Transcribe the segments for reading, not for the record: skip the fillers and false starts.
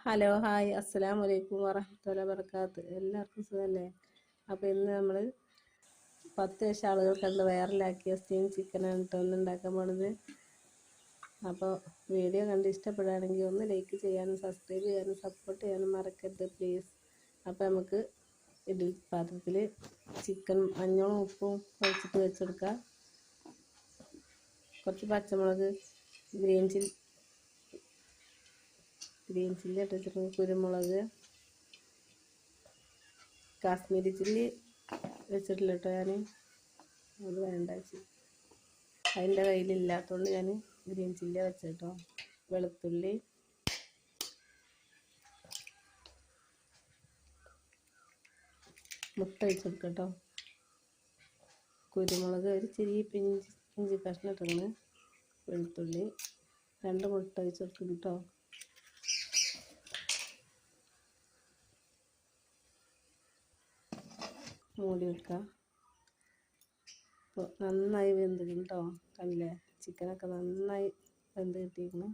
Hello hi അസ്സലാമു അലൈക്കും വറഹ്മത്തുള്ളാഹി വബറകാത്ത്. എല്ലാവർക്കും സുഖമല്ലേ? അപ്പോൾ ഇന്ന് നമ്മൾ 10 ആളുകൾ കണ്ട് വൈറലാക്കിയ സ്റ്റീം ചിക്കനാണ് കേട്ടോ ഒന്ന് ഉണ്ടാക്കാൻ പോണത്. അപ്പോൾ വീഡിയോ കണ്ട് ഇഷ്ടപ്പെടുകയാണെങ്കിൽ ഒന്ന് ലൈക്ക് ചെയ്യാനും സബ്സ്ക്രൈബ് ചെയ്യാനും സപ്പോർട്ട് ചെയ്യാനും മറക്കരുത് പ്ലീസ്. അപ്പോൾ നമുക്ക് ഇഡ്ഡലി പാത്രത്തിൽ ചിക്കൻ മഞ്ഞളും ഉപ്പും ഒഴിച്ചിട്ട് വെച്ചെടുക്കുക. കുറച്ച് പച്ചമുളക്, ഗ്രീൻ ചില്ലി ഇട്ട് വെച്ചിട്ടുണ്ട്, കുരുമുളക്, കാശ്മീരി ചില്ലി വെച്ചിട്ടില്ല കേട്ടോ. ഞാൻ അത് വേണ്ട വെച്ച് അതിൻ്റെ കയ്യിലില്ലാത്തതുകൊണ്ട് ഞാൻ ഗ്രീൻ ചില്ലി വെച്ചേട്ടോ. വെളുത്തുള്ളി, മുട്ട വെച്ചെടുക്കട്ടോ. കുരുമുളക് ഒരു ചെറിയ ഇഞ്ചി കഷ്ണം ഇട്ടിരുന്നു. വെളുത്തുള്ളി 2 മുട്ട വെച്ചെടുക്കും കേട്ടോ. മൂടി വെക്കുക. അപ്പോൾ നന്നായി വെന്ത് കേട്ടോ. കണ്ടില്ലേ, ചിക്കനൊക്കെ നന്നായി വെന്ത് കിട്ടിയിരുന്നു.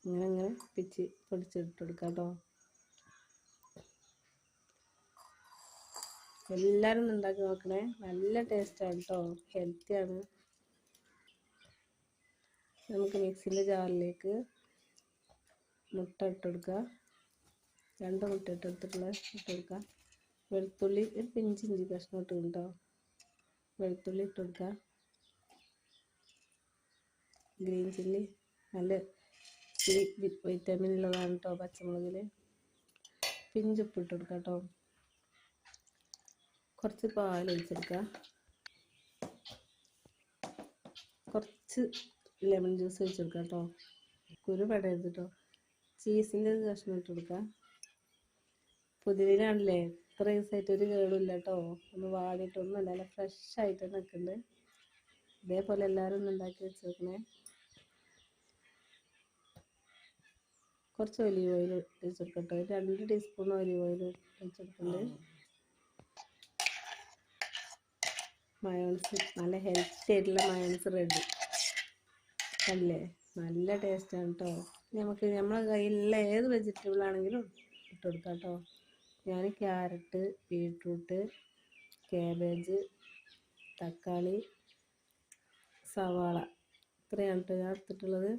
ഇങ്ങനെ പൊടിച്ചിട്ടെടുക്കാം കേട്ടോ. എല്ലാവരും ഉണ്ടാക്കി നോക്കണേ, നല്ല ടേസ്റ്റാണ് കേട്ടോ, ഹെൽത്തിയാണ്. നമുക്ക് മിക്സിൻ്റെ ജാറിലേക്ക് മുട്ട ഇട്ടെടുക്കുക. 2 മുട്ട ഇട്ടെടുക്കുക. വെളുത്തുള്ളി ഒരു ഇഞ്ചി കഷ്ണം ഇട്ട് കേട്ടോ. വെളുത്തുള്ളി ഇട്ടെടുക്കുക. ഗ്രീൻ ചില്ലി നല്ല ഇച്ചിരി വിറ്റാമിൻ ഉള്ളതാണ് കേട്ടോ പച്ചമുളകിൽ. പിഞ്ചുപ്പ് ഇട്ടെടുക്കുക കേട്ടോ. കുറച്ച് പാൽ ഒഴിച്ചെടുക്കുക. കുറച്ച് ലെമൺ ജ്യൂസ് ഒഴിച്ചെടുക്കുക കേട്ടോ. കുരു പടരുത് കേട്ടോ. ചീസിൻ്റെ കഷ്ണം ഇട്ടെടുക്കുക. പുതിനയാണല്ലേ, ഇത്ര ദിവസമായിട്ട് ഒരു കേടുമില്ല കേട്ടോ. ഒന്ന് വാടിയിട്ടൊന്നുമല്ല, നല്ല ഫ്രഷായിട്ട് നിൽക്കുന്നുണ്ട്. ഇതേപോലെ എല്ലാവരും ഒന്ന് ഉണ്ടാക്കി വെച്ചേക്കണേ. കുറച്ച് ഒലിവ് ഓയിൽ ഒഴിച്ചെടുക്കട്ടോ. 2 ടീസ്പൂൺ ഒലിവ് ഓയിൽ ഒഴിച്ചെടുക്കുന്നുണ്ട്. മയോണൈസ്, നല്ല ഹെൽത്തി ആയിട്ടുള്ള മയോണൈസ് റെഡി അല്ലേ. നല്ല ടേസ്റ്റാണ് കേട്ടോ. നമുക്ക് നമ്മളെ കയ്യിലുള്ള ഏത് വെജിറ്റബിൾ ആണെങ്കിലും ഇട്ട് കൊടുക്കാം കേട്ടോ. ഞാൻ ക്യാരറ്റ്, ബീട്രൂട്ട്, കാബേജ്, തക്കാളി, സവാള ഇത്രയാണ് കേട്ടോ ഞാൻ എടുത്തിട്ടുള്ളത്.